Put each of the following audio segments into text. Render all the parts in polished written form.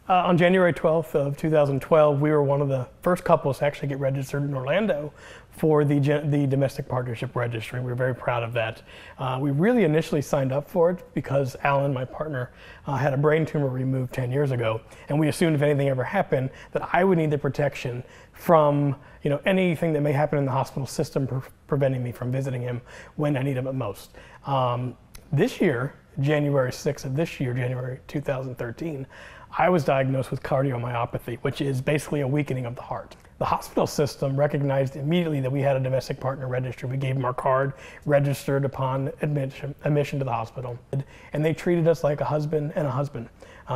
On January 12th of 2012, we were one of the first couples to actually get registered in Orlando for the Domestic Partnership Registry. We were very proud of that. We really initially signed up for it because Alan, my partner, had a brain tumor removed 10 years ago, and we assumed if anything ever happened that I would need the protection from anything that may happen in the hospital system preventing me from visiting him when I need him at most. This year, January 6th of this year, January 2013, I was diagnosed with cardiomyopathy, which is basically a weakening of the heart. The hospital system recognized immediately that we had a domestic partner registry. We gave them our card, registered upon admission to the hospital, and they treated us like a husband and a husband.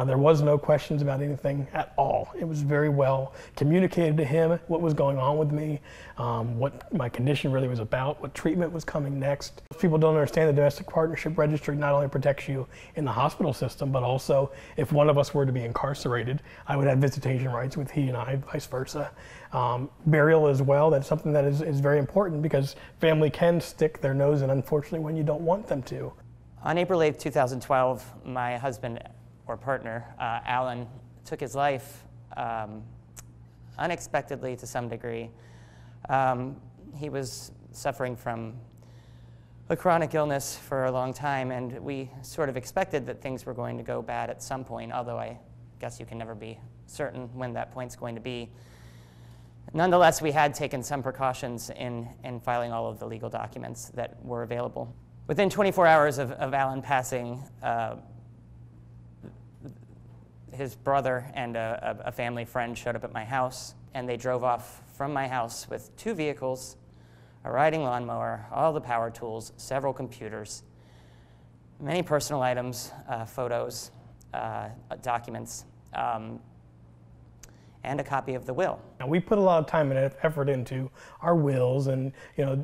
There was no questions about anything at all. It was very well communicated to him what was going on with me, what my condition really was about, what treatment was coming next. People don't understand the Domestic Partnership Registry not only protects you in the hospital system, but also if one of us were to be incarcerated, I would have visitation rights with he and I, vice versa. Burial as well, that's something that is very important because family can stick their nose in, unfortunately, when you don't want them to. On April 8th, 2012, my husband or partner, Alan, took his life unexpectedly to some degree. He was suffering from a chronic illness for a long time, and we sort of expected that things were going to go bad at some point, although I guess you can never be certain when that point's going to be. Nonetheless, we had taken some precautions in filing all of the legal documents that were available. Within 24 hours of Alan passing, his brother and a family friend showed up at my house, and they drove off from my house with 2 vehicles, a riding lawnmower, all the power tools, several computers, many personal items, photos, documents, and a copy of the will. Now, we put a lot of time and effort into our wills and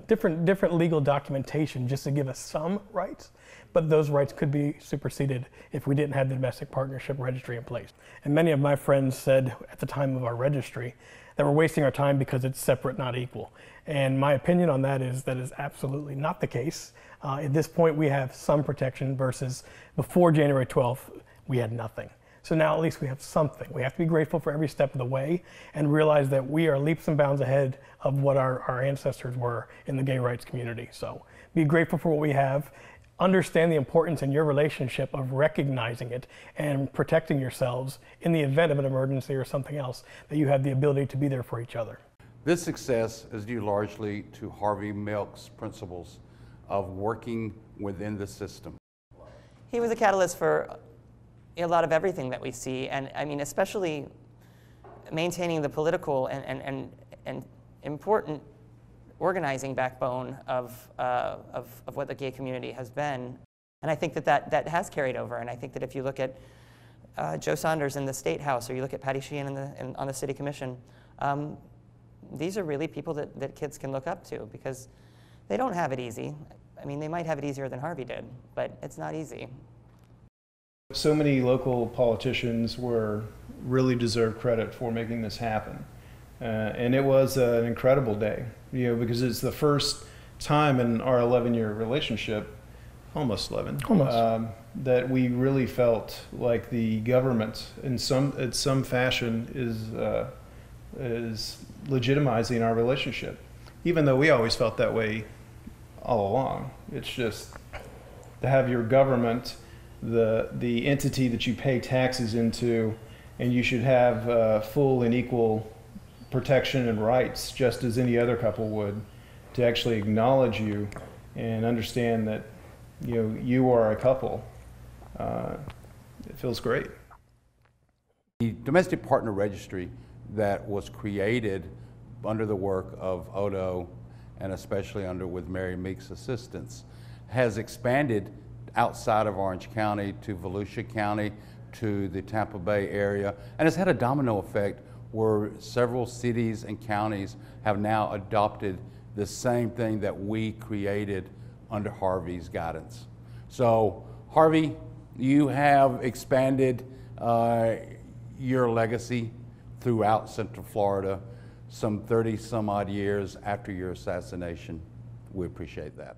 different legal documentation just to give us some rights, but those rights could be superseded if we didn't have the Domestic Partnership Registry in place. And many of my friends said at the time of our registry that we're wasting our time because it's separate, not equal. And my opinion on that is absolutely not the case. At this point, we have some protection versus before January 12th, we had nothing. So now at least we have something. We have to be grateful for every step of the way and realize that we are leaps and bounds ahead of what our ancestors were in the gay rights community. So be grateful for what we have. Understand the importance in your relationship of recognizing it and protecting yourselves in the event of an emergency or something else, that you have the ability to be there for each other. This success is due largely to Harvey Milk's principles of working within the system. He was a catalyst for a lot of everything that we see, and I mean, especially maintaining the political and important organizing backbone of what the gay community has been. And I think that has carried over, and I think that if you look at Joe Saunders in the State House, or you look at Patty Sheehan on the City Commission, these are really people that kids can look up to, because they don't have it easy. I mean, they might have it easier than Harvey did, but it's not easy. So many local politicians really deserve credit for making this happen. And it was an incredible day, because it's the first time in our 11-year relationship, almost 11, that we really felt like the government in some fashion is legitimizing our relationship, even though we always felt that way all along. It's just to have your government, the entity that you pay taxes into, and you should have full and equal protection and rights just as any other couple would, to actually acknowledge you and understand that you are a couple. It feels great. The Domestic Partner Registry that was created under the work of Odo, and especially with Mary Meeks' assistance, has expanded outside of Orange County to Volusia County, to the Tampa Bay area, and it's had a domino effect where several cities and counties have now adopted the same thing that we created under Harvey's guidance. So Harvey, you have expanded your legacy throughout Central Florida some 30 some odd years after your assassination. We appreciate that.